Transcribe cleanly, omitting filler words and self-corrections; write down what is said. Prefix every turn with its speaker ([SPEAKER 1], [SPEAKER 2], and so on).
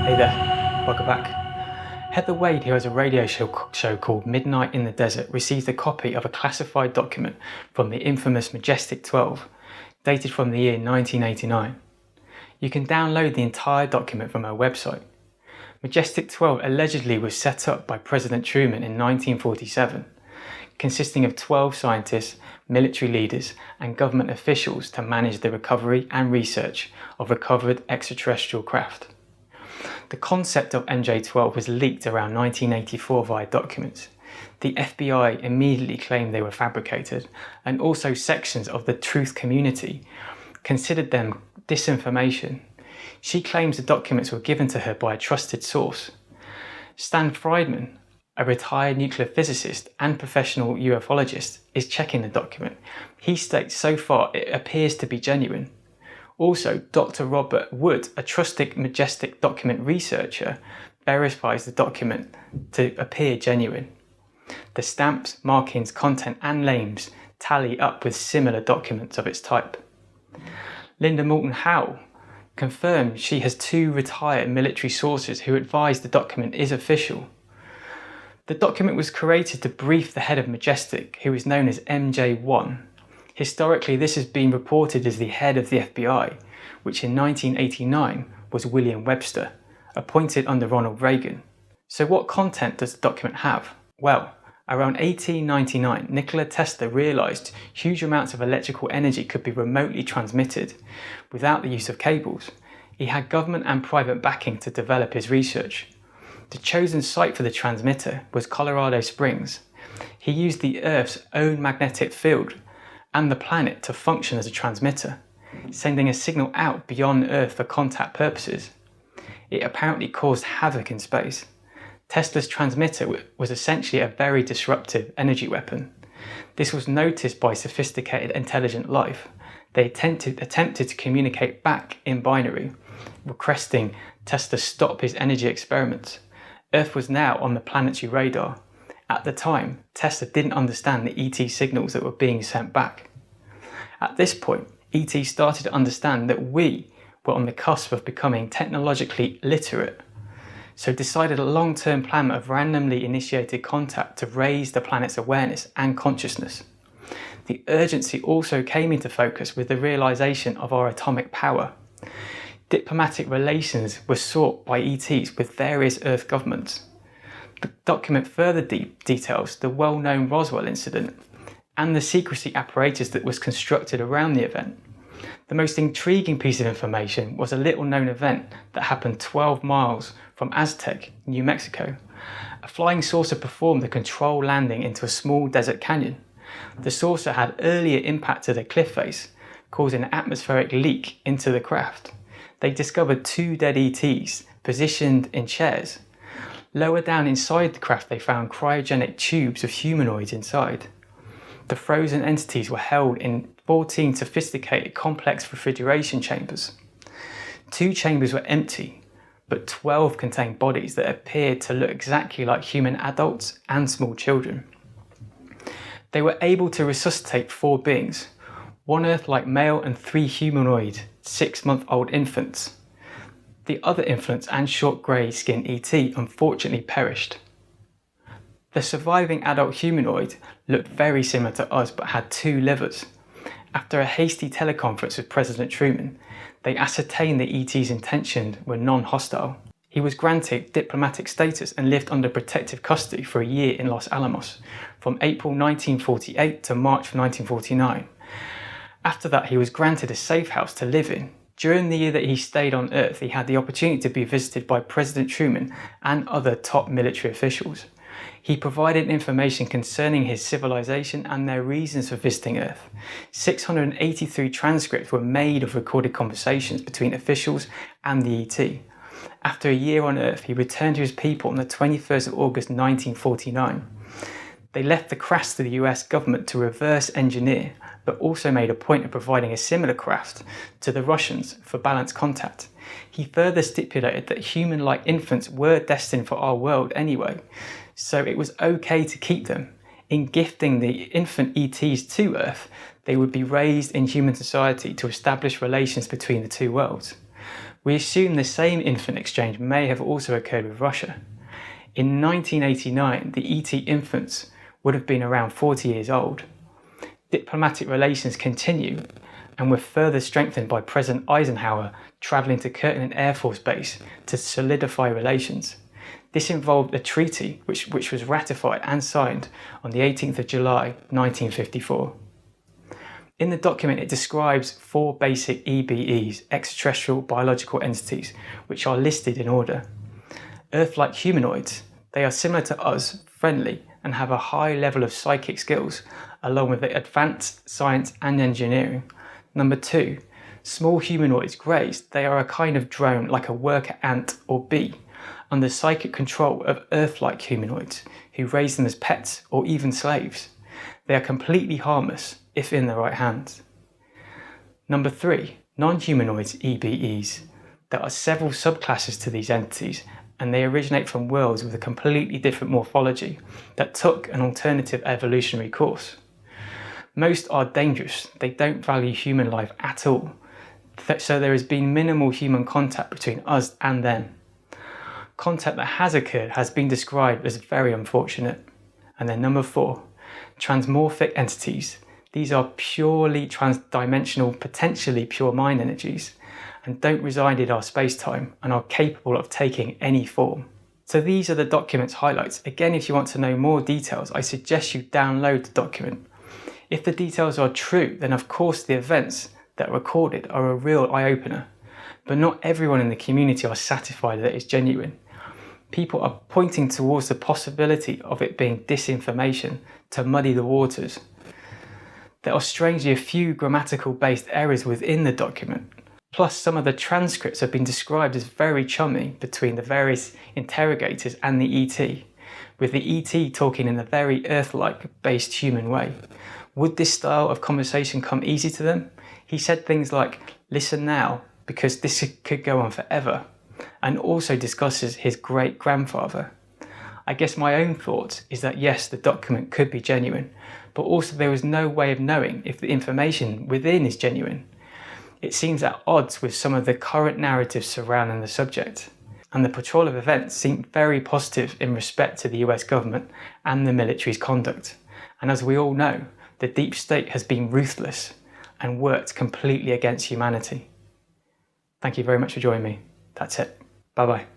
[SPEAKER 1] Hey there, welcome back. Heather Wade, who has a radio show called Midnight in the Desert, received a copy of a classified document from the infamous Majestic 12, dated from the year 1989. You can download the entire document from her website. Majestic 12 allegedly was set up by President Truman in 1947, consisting of 12 scientists, military leaders, and government officials to manage the recovery and research of recovered extraterrestrial craft. The concept of MJ-12 was leaked around 1984 via documents. The FBI immediately claimed they were fabricated, and also sections of the truth community considered them disinformation. She claims the documents were given to her by a trusted source. Stan Friedman, a retired nuclear physicist and professional ufologist, is checking the document. He states so far it appears to be genuine. Also, Dr. Robert Wood, a trusted Majestic document researcher, verifies the document to appear genuine. The stamps, markings, content and names tally up with similar documents of its type. Linda Moulton Howe confirmed she has 2 retired military sources who advise the document is official. The document was created to brief the head of Majestic, who is known as MJ1. Historically, this has been reported as the head of the FBI, which in 1989 was William Webster, appointed under Ronald Reagan. So what content does the document have? Well, around 1899, Nikola Tesla realised huge amounts of electrical energy could be remotely transmitted without the use of cables. He had government and private backing to develop his research. The chosen site for the transmitter was Colorado Springs. He used the Earth's own magnetic field and the planet to function as a transmitter, sending a signal out beyond Earth for contact purposes. It apparently caused havoc in space. Tesla's transmitter was essentially a very disruptive energy weapon. This was noticed by sophisticated intelligent life. They attempted to communicate back in binary, requesting Tesla stop his energy experiments. Earth was now on the planetary radar. At the time, Tesla didn't understand the ET signals that were being sent back. At this point, ET started to understand that we were on the cusp of becoming technologically literate, so decided a long-term plan of randomly initiated contact to raise the planet's awareness and consciousness. The urgency also came into focus with the realization of our atomic power. Diplomatic relations were sought by ETs with various Earth governments. The document further details the well-known Roswell Incident and the secrecy apparatus that was constructed around the event. The most intriguing piece of information was a little-known event that happened 12 miles from Aztec, New Mexico. A flying saucer performed a controlled landing into a small desert canyon. The saucer had earlier impacted a cliff face, causing an atmospheric leak into the craft. They discovered 2 dead ETs positioned in chairs. Lower down inside the craft, they found cryogenic tubes of humanoids inside. The frozen entities were held in 14 sophisticated complex refrigeration chambers. 2 chambers were empty, but 12 contained bodies that appeared to look exactly like human adults and small children. They were able to resuscitate 4 beings, 1 Earth-like male and 3 humanoid 6-month-old infants. The other infants and short grey-skinned ET unfortunately perished. The surviving adult humanoid looked very similar to us but had 2 livers. After a hasty teleconference with President Truman, they ascertained the ET's intentions were non-hostile. He was granted diplomatic status and lived under protective custody for a year in Los Alamos, from April 1948 to March 1949. After that, he was granted a safe house to live in. During the year that he stayed on Earth, he had the opportunity to be visited by President Truman and other top military officials. He provided information concerning his civilization and their reasons for visiting Earth. 683 transcripts were made of recorded conversations between officials and the ET. After a year on Earth, he returned to his people on the 21st of August 1949. They left the craft to the US government to reverse engineer, but also made a point of providing a similar craft to the Russians for balanced contact. He further stipulated that human-like infants were destined for our world anyway, so it was okay to keep them. In gifting the infant ETs to Earth, they would be raised in human society to establish relations between the 2 worlds. We assume the same infant exchange may have also occurred with Russia. In 1989, the ET infants would have been around 40 years old. Diplomatic relations continue and were further strengthened by President Eisenhower travelling to Kirtland Air Force Base to solidify relations. This involved a treaty which was ratified and signed on the 18th of July 1954. In the document, it describes 4 basic EBEs, extraterrestrial biological entities, which are listed in order. Earth-like humanoids, they are similar to us, friendly, and have a high level of psychic skills, along with advanced science and engineering. Number 2, small humanoids, greys, they are a kind of drone like a worker ant or bee, under psychic control of Earth-like humanoids, who raise them as pets or even slaves. They are completely harmless if in the right hands. Number 3, non-humanoids EBEs. There are several subclasses to these entities, and they originate from worlds with a completely different morphology that took an alternative evolutionary course. Most are dangerous, they don't value human life at all, so there has been minimal human contact between us and them. Contact that has occurred has been described as very unfortunate. And then number 4, transmorphic entities. These are purely transdimensional, potentially pure mind energies, and don't reside in our space-time and are capable of taking any form. So these are the document's highlights. Again, if you want to know more details, I suggest you download the document. If the details are true, then of course the events that are recorded are a real eye-opener. But not everyone in the community are satisfied that it's genuine. People are pointing towards the possibility of it being disinformation to muddy the waters. There are strangely a few grammatical-based errors within the document. Plus, some of the transcripts have been described as very chummy between the various interrogators and the ET, with the ET talking in a very Earth-like based human way. Would this style of conversation come easy to them? He said things like, "Listen now, because this could go on forever," and also discusses his great-grandfather. I guess my own thought is that yes, the document could be genuine, but also there is no way of knowing if the information within is genuine. It seems at odds with some of the current narratives surrounding the subject, and the portrayal of events seemed very positive in respect to the US government and the military's conduct. And as we all know, the deep state has been ruthless and worked completely against humanity. Thank you very much for joining me. That's it. Bye-bye.